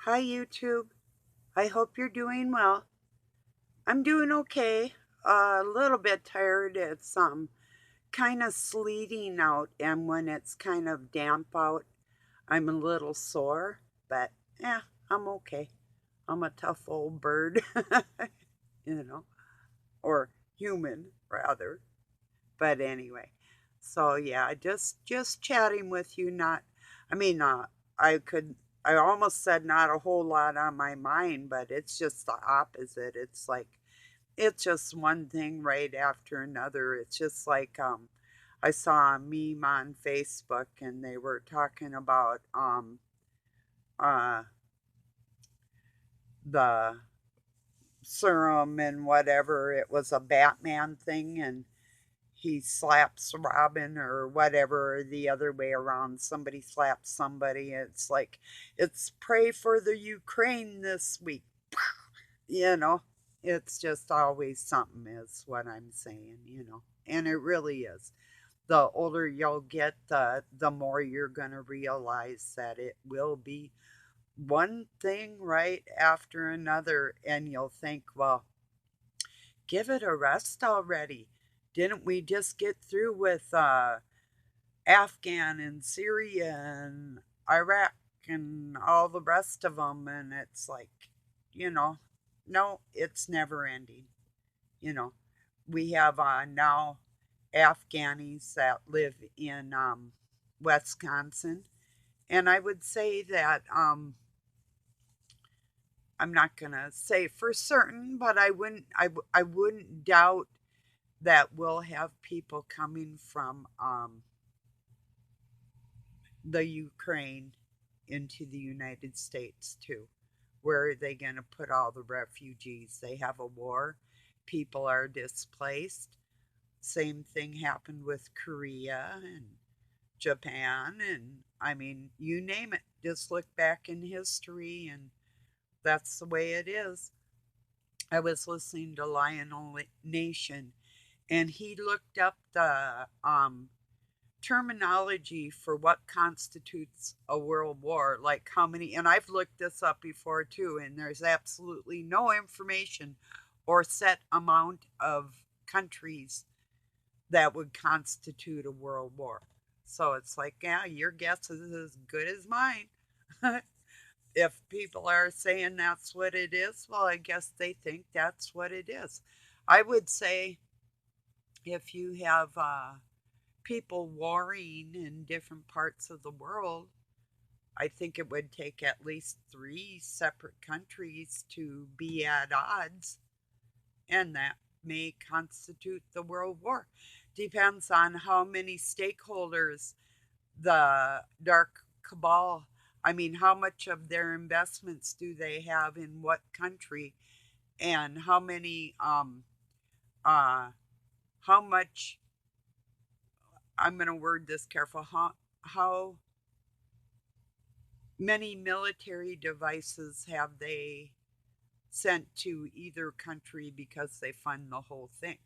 Hi, YouTube. I hope you're doing well. I'm doing okay. A little bit tired. It's kind of sleeting out, and when it's kind of damp out, I'm a little sore, but yeah, I'm okay. I'm a tough old bird, you know, or human rather. But anyway, so yeah, just chatting with you. Not, I mean, I could. I almost said not a whole lot on my mind, but it's just the opposite. It's like it's just one thing right after another. It's just like I saw a meme on Facebook, and they were talking about uh the serum and whatever. It was a Batman thing, and he slaps Robin or whatever, the other way around. Somebody slaps somebody. It's like, it's pray for the Ukraine this week. You know, it's just always something, is what I'm saying. And it really is. The older you'll get, the more you're going to realize that it will be one thing right after another. And you'll think, well, give it a rest already. Didn't we just get through with Afghan and Syria and Iraq and all the rest of them? And it's like, you know, no, it's never ending. You know, we have now Afghanis that live in Wisconsin. And I would say that I'm not gonna say for certain, but I wouldn't doubt that we'll have people coming from the Ukraine into the United States too. Where are they going to put all the refugees? They have a war, people are displaced. Same thing happened with Korea and Japan, and I mean, you name it. Just look back in history, and that's the way it is. I was listening to Lionel Nation, and he looked up the terminology for what constitutes a world war, like how many, and I've looked this up before too, and there's absolutely no information or set amount of countries that would constitute a world war. So it's like, yeah, your guess is as good as mine. If people are saying that's what it is, well, I guess they think that's what it is. I would say if you have people warring in different parts of the world, I think it would take at least three separate countries to be at odds, and that may constitute the world war. Depends on how many stakeholders the dark cabal, I mean, how much of their investments do they have in what country, and uh, how much, I'm going to word this careful, how many military devices have they sent to either country because they fund the whole thing?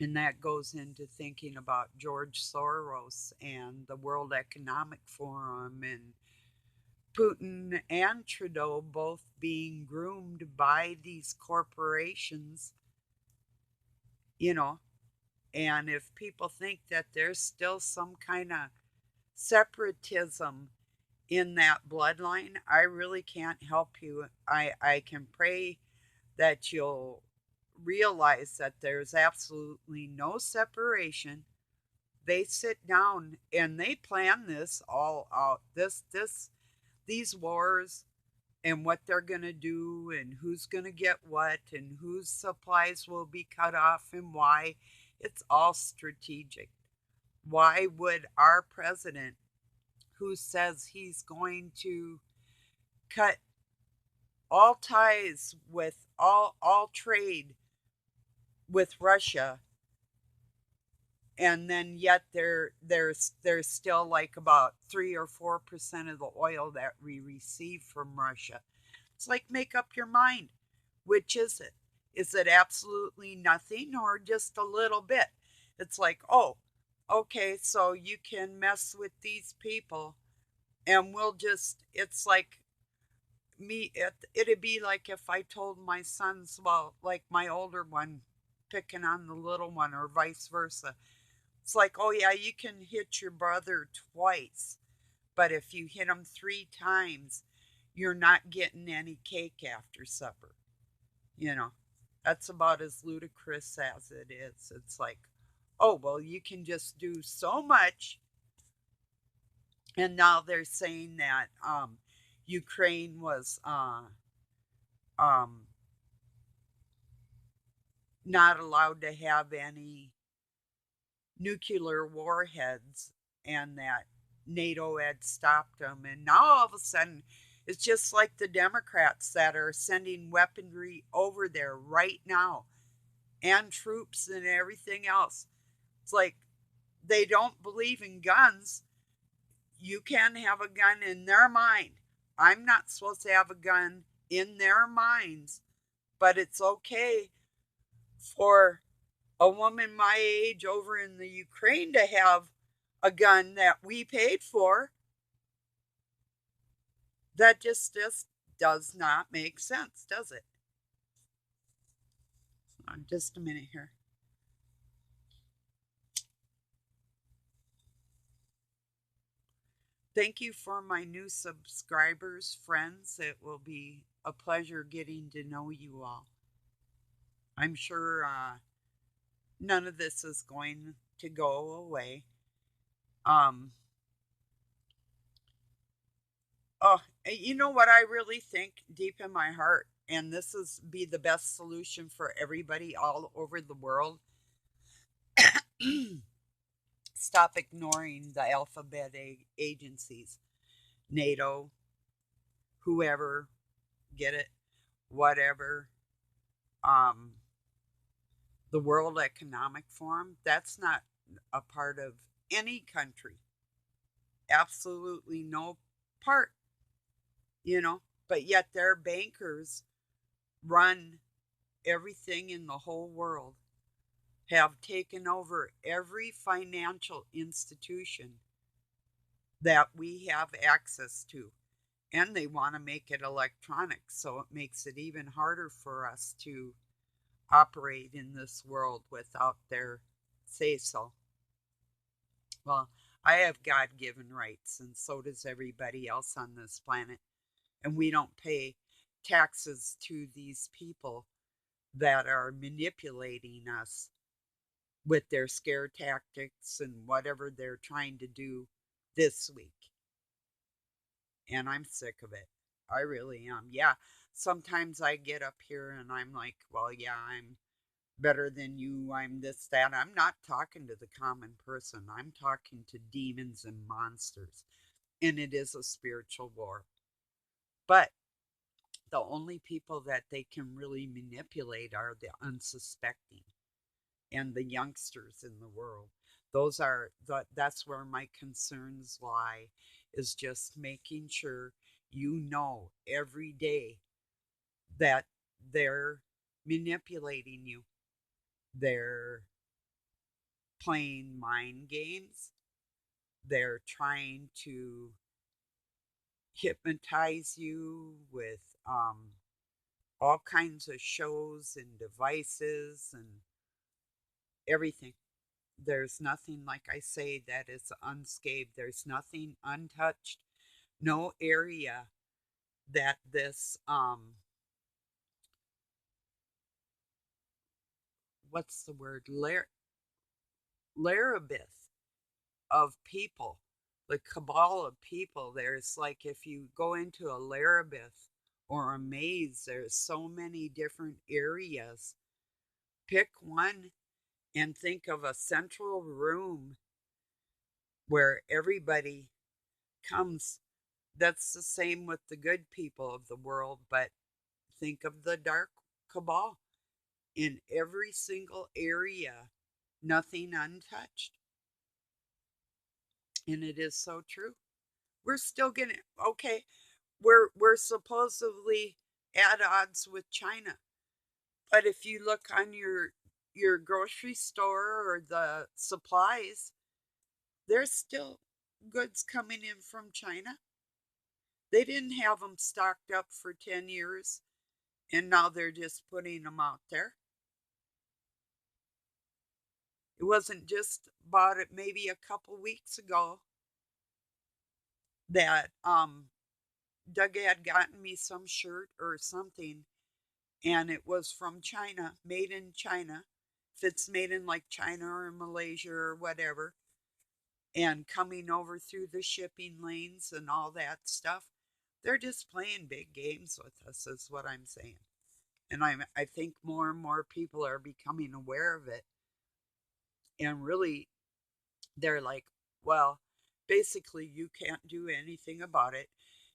And that goes into thinking about George Soros and the World Economic Forum and Putin and Trudeau both being groomed by these corporations, you know. And if people think that there's still some kind of separatism in that bloodline, I really can't help you. I can pray that you'll realize that there's absolutely no separation. They sit down and they plan this all out. These wars and what they're going to do and who's going to get what and whose supplies will be cut off and why. It's all strategic. Why would our president, who says he's going to cut all ties with all trade with Russia, and then yet there's still like about 3 or 4% of the oil that we receive from Russia. It's like, make up your mind. Which is it? Is it absolutely nothing or just a little bit? It's like, oh, okay, so you can mess with these people, and we'll just, it's like it'd be like if I told my sons, well, like my older one picking on the little one, or vice versa. It's like, oh yeah, you can hit your brother twice, but if you hit him 3 times, you're not getting any cake after supper. You know, that's about as ludicrous as it is. It's like, oh, well, you can just do so much. And now they're saying that Ukraine was um, not allowed to have any nuclear warheads, and that NATO had stopped them. And now all of a sudden, it's just like the Democrats that are sending weaponry over there right now, and troops and everything else. It's like they don't believe in guns. You can have a gun in their mind. I'm not supposed to have a gun in their minds, but it's okay for a woman my age over in the Ukraine to have a gun that we paid for. That just does not make sense, does it? Just a minute here. Thank you for my new subscribers, friends. It will be a pleasure getting to know you all. I'm sure none of this is going to go away. Um, oh, you know what I really think deep in my heart, and this is be the best solution for everybody all over the world. Stop ignoring the alphabet agencies, NATO, whoever, get it, whatever. Um, the World Economic Forum, that's not a part of any country. Absolutely no part, you know. But yet their bankers run everything in the whole world, have taken over every financial institution that we have access to. And they want to make it electronic, so it makes it even harder for us to operate in this world without their say so. Well, I have God given rights, and so does everybody else on this planet. And we don't pay taxes to these people that are manipulating us with their scare tactics and whatever they're trying to do this week. And I'm sick of it. I really am. Yeah, sometimes I get up here and I'm like, well, yeah, I'm better than you. I'm this, that. I'm not talking to the common person, I'm talking to demons and monsters. And it is a spiritual war. But the only people that they can really manipulate are the unsuspecting and the youngsters in the world. That's where my concerns lie, is just making sure you know every day that they're manipulating you. They're playing mind games. They're trying to hypnotize you with all kinds of shows and devices and everything. There's nothing, like I say, that is unscathed. There's nothing untouched. No area that this what's the word, larabith of people, the cabal of people. There's like, if you go into a larabith or a maze, there's so many different areas. Pick one and think of a central room where everybody comes. That's the same with the good people of the world, but think of the dark cabal in every single area, nothing untouched. And it is so true. We're still getting, okay, we're supposedly at odds with China. But if you look on your grocery store or the supplies, there's still goods coming in from China. They didn't have them stocked up for 10 years, and now they're just putting them out there. It wasn't just about it maybe a couple weeks ago that Doug had gotten me some shirt or something, and it was from China, made in China. If it's made in like China or Malaysia or whatever, and coming over through the shipping lanes and all that stuff, they're just playing big games with us, is what I'm saying. And I think more and more people are becoming aware of it. And really, they're like, well, basically, you can't do anything about it.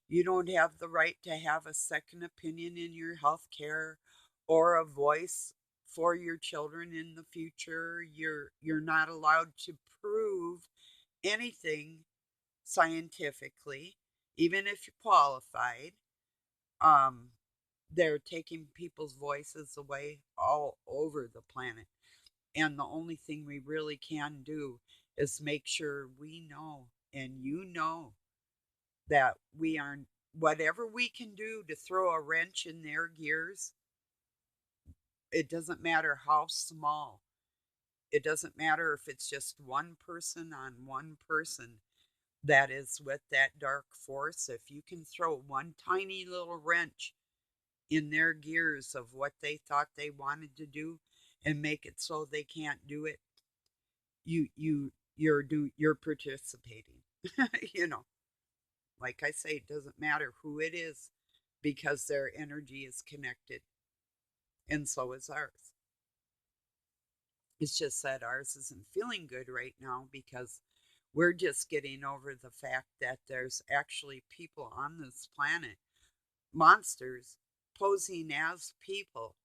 You don't have the right to have a second opinion in your health care or a voice for your children in the future. You're not allowed to prove anything scientifically, even if you're qualified. Um, they're taking people's voices away all over the planet. And the only thing we really can do is make sure we know and you know that we are, whatever we can do to throw a wrench in their gears, it doesn't matter how small. It doesn't matter if it's just one person on one person that is with that dark force. If you can throw one tiny little wrench in their gears of what they thought they wanted to do and make it so they can't do it, you're participating. you know, like I say, it doesn't matter who it is because their energy is connected, and so is ours. It's just that ours isn't feeling good right now because we're just getting over the fact that there's actually people on this planet, monsters posing as people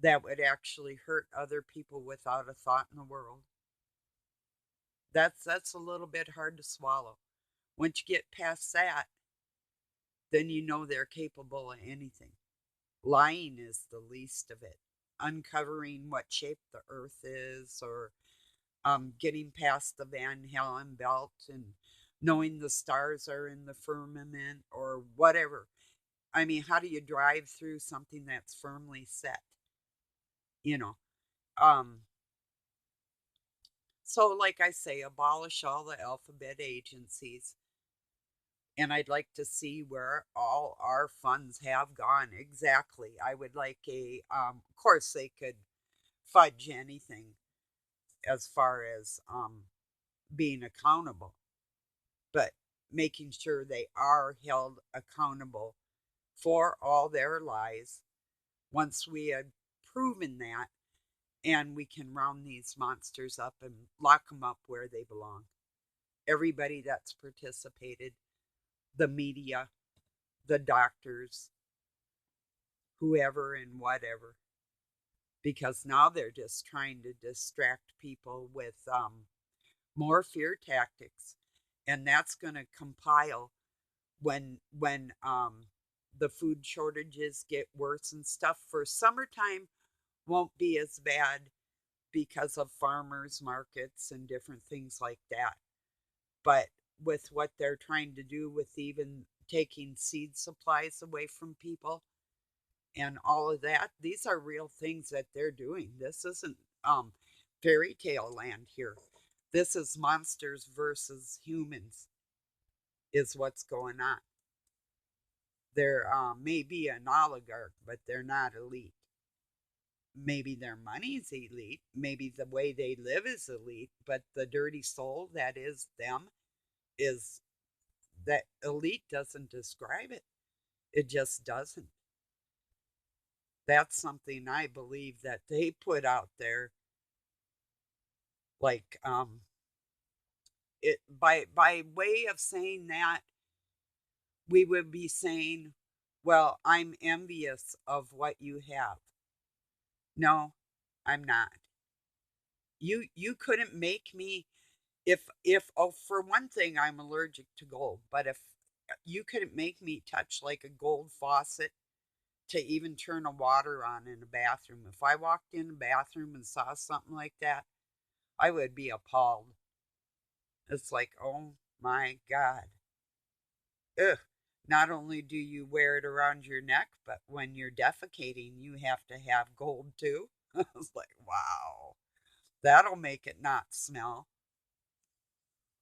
that would actually hurt other people without a thought in the world. That's a little bit hard to swallow. Once you get past that, then you know they're capable of anything. Lying is the least of it. Uncovering what shape the earth is, or getting past the Van Halen belt and knowing the stars are in the firmament or whatever. I mean, how do you drive through something that's firmly set? You know, um, so like I say, abolish all the alphabet agencies. And I'd like to see where all our funds have gone exactly. I would like of course, they could fudge anything as far as being accountable, but making sure they are held accountable for all their lies once we had proven that, and we can round these monsters up and lock them up where they belong. Everybody that's participated, the media, the doctors, whoever and whatever, because now they're just trying to distract people with more fear tactics, and that's going to compile when the food shortages get worse and stuff. For summertime, won't be as bad because of farmers markets and different things like that. But with what they're trying to do with even taking seed supplies away from people and all of that, these are real things that they're doing. This isn't fairy tale land here. This is monsters versus humans, is what's going on. They're may be an oligarch, but they're not elite. Maybe their money's elite, maybe the way they live is elite, but the dirty soul that is them is, that elite doesn't describe it. It just doesn't. That's something I believe that they put out there, like it by way of saying that, we would be saying, well, I'm envious of what you have. No, I'm not. You couldn't make me, if oh, for one thing, I'm allergic to gold, but if you couldn't make me touch like a gold faucet to even turn a water on in a bathroom. If I walked in a bathroom and saw something like that, I would be appalled. It's like, oh my God. ugh, not only do you wear it around your neck, but when you're defecating, you have to have gold too. I was like, wow, that'll make it not smell.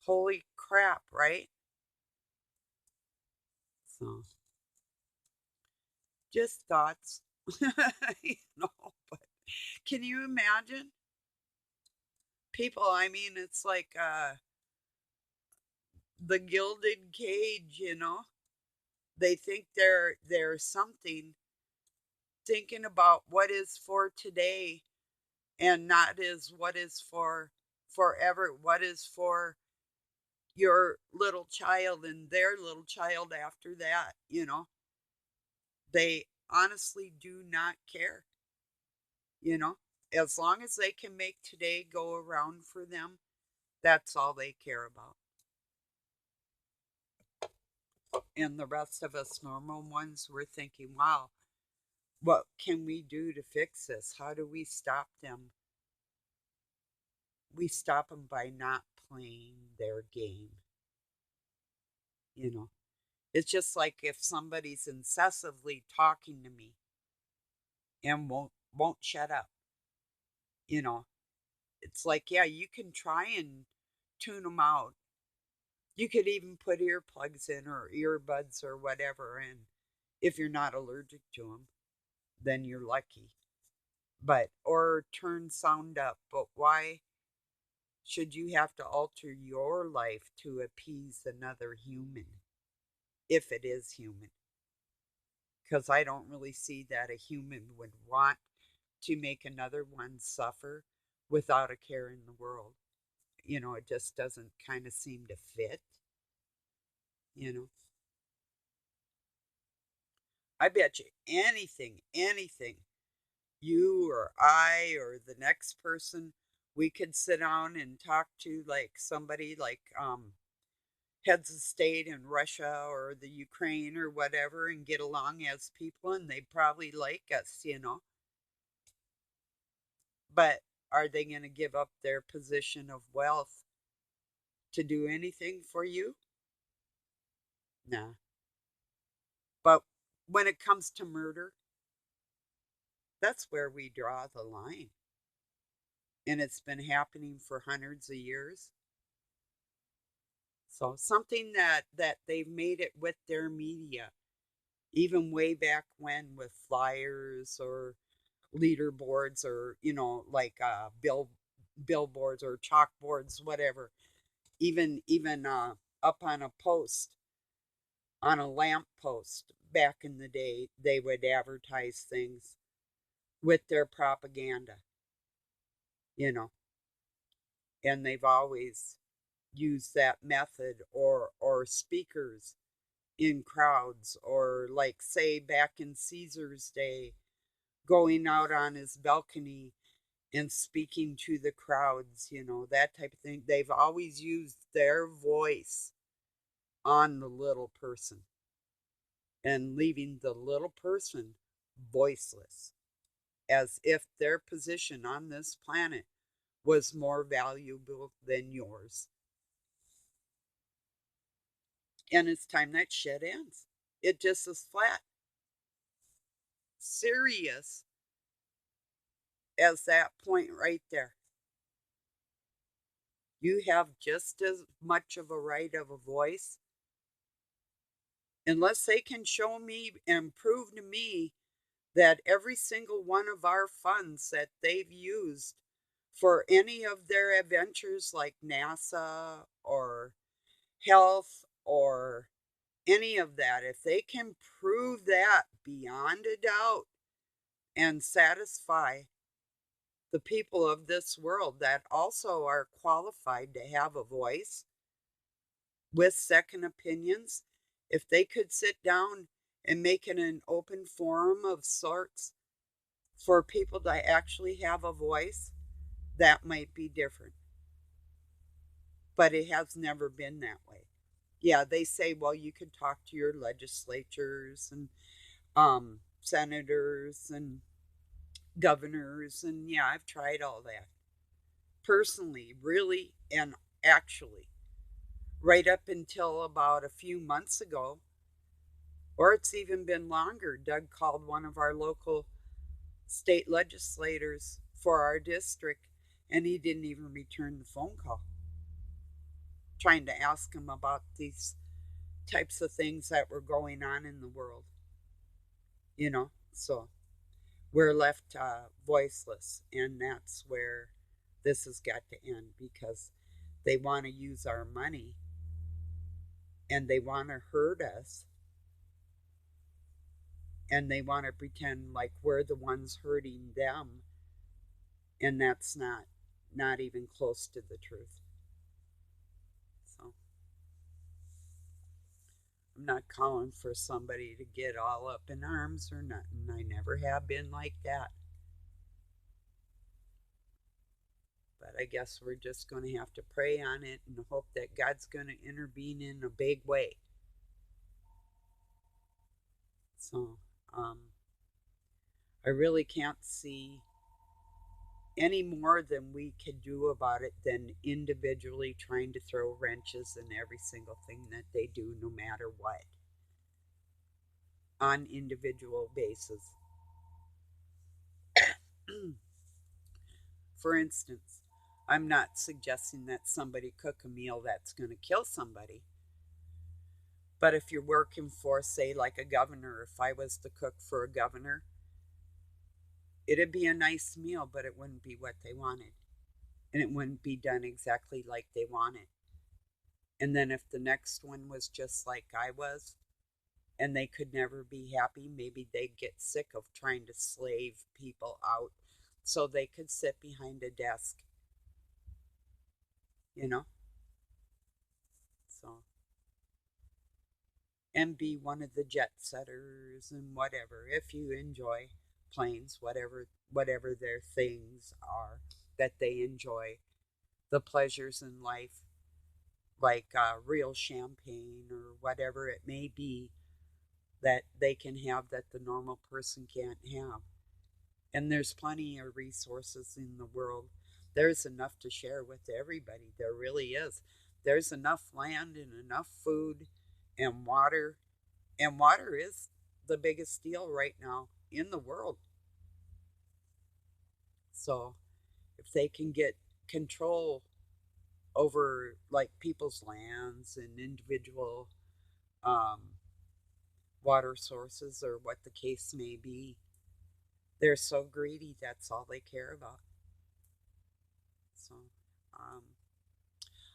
Holy crap, right? So, just thoughts, but can you imagine people? I mean, it's like the gilded cage. They think they're something, thinking about what is for today and not is what is for forever, what is for your little child and their little child after that. They honestly do not care, you know as long as they can make today go around for them. That's all they care about. And the rest of us normal ones, we're thinking, wow, what can we do to fix this? How do we stop them? We stop them by not playing their game. you know it's just like if somebody's incessantly talking to me and won't shut up. you know it's like, yeah, you can try and tune them out. You could even put earplugs in or earbuds or whatever, and if you're not allergic to them, then you're lucky. But or turn sound up. But why should you have to alter your life to appease another human, if it is human? Because I don't really see that a human would want to make another one suffer without a care in the world. It just doesn't kind of seem to fit. You know, I bet you anything, you or I or the next person, we could sit down and talk to like somebody like heads of state in Russia or the Ukraine or whatever and get along as people and they probably like us. But are they going to give up their position of wealth to do anything for you? Nah. But when it comes to murder, that's where we draw the line. And it's been happening for hundreds of years. So something that they've made it with their media, even way back when with flyers or leaderboards or like billboards or chalkboards, whatever. Even up on a post, on a lamp post back in the day, they would advertise things with their propaganda, you know, and they've always used that method, or speakers in crowds, or like say back in Caesar's day, going out on his balcony and speaking to the crowds, that type of thing. They've always used their voice on the little person and leaving the little person voiceless, as if their position on this planet was more valuable than yours. And it's time that shit ends. It just is flat, serious as that point right there. You have just as much of a right of a voice, unless they can show me and prove to me that every single one of our funds that they've used for any of their adventures, like NASA or health or any of that, if they can prove that beyond a doubt and satisfy the people of this world that also are qualified to have a voice with second opinions, if they could sit down and make it an open forum of sorts for people to actually have a voice, that might be different. But it has never been that way. Yeah, they say, well, you can talk to your legislatures and senators and governors. And yeah, I've tried all that personally, really, and actually, right up until about a few months ago. Or it's even been longer. Doug called one of our local state legislators for our district, and he didn't even return the phone call, trying to ask him about these types of things that were going on in the world, you know? So we're left voiceless, and that's where this has got to end because they want to use our money and they want to hurt us and they want to pretend like we're the ones hurting them, and that's not even close to the truth. So I'm not calling for somebody to get all up in arms or nothing. I never have been like that. But I guess we're just going to have to pray on it and hope that God's going to intervene in a big way. So um, I really can't see any more than we could do about it than individually trying to throw wrenches in every single thing that they do, no matter what, on individual basis. For instance, I'm not suggesting that somebody cook a meal that's going to kill somebody. But if you're working for, say, like a governor, if I was the cook for a governor, it'd be a nice meal, but it wouldn't be what they wanted. And it wouldn't be done exactly like they wanted. And then if the next one was just like I was, and they could never be happy, maybe they'd get sick of trying to slave people out so they could sit behind a desk, you know? So, and be one of the jet setters and whatever, if you enjoy planes, whatever their things are that they enjoy, the pleasures in life, like real champagne or whatever it may be that they can have that the normal person can't have. And there's plenty of resources in the world. There's enough to share with everybody. There really is. There's enough land and enough food and water. And water is the biggest deal right now in the world. So if they can get control over like people's lands and individual um, water sources or what the case may be, they're so greedy, that's all they care about. So um,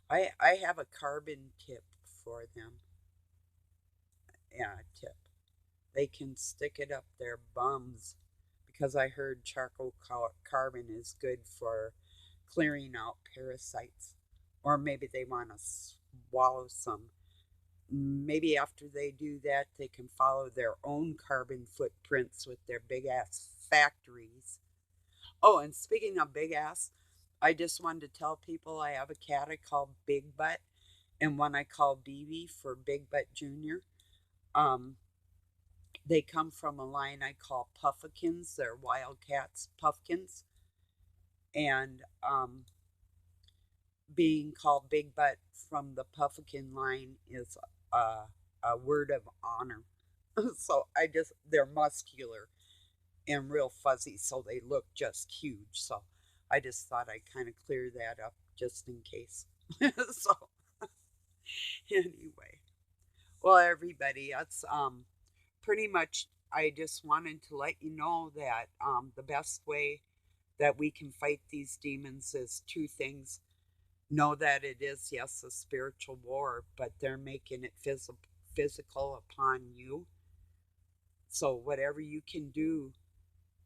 I have a carbon tip for them. Yeah, tip. They can stick it up their bums because I heard charcoal carbon is good for clearing out parasites. Or maybe they want to swallow some. Maybe after they do that, they can follow their own carbon footprints with their big ass factories. Oh, and speaking of big ass, I just wanted to tell people I have a cat I call Big Butt and one I call BB for Big Butt Junior. Um, they come from a line I call Puffkins. They're wildcats, Puffkins. And being called Big Butt from the Puffkin line is a word of honor. So they're muscular and real fuzzy, so they look just huge. So I just thought I'd kind of clear that up just in case. So anyway, well, everybody, that's pretty much. I just wanted to let you know that the best way that we can fight these demons is two things. Know that it is, yes, a spiritual war, but they're making it physical upon you. So whatever you can do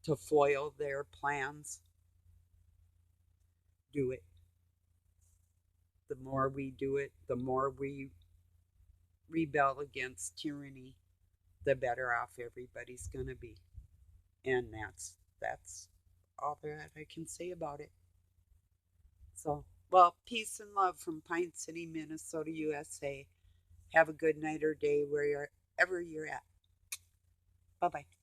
to foil their plans, do it. The more we do it, the more we rebel against tyranny, the better off everybody's going to be. And that's all that I can say about it. So, well, peace and love from Pine City, Minnesota, USA. Have a good night or day wherever you're at. Bye bye.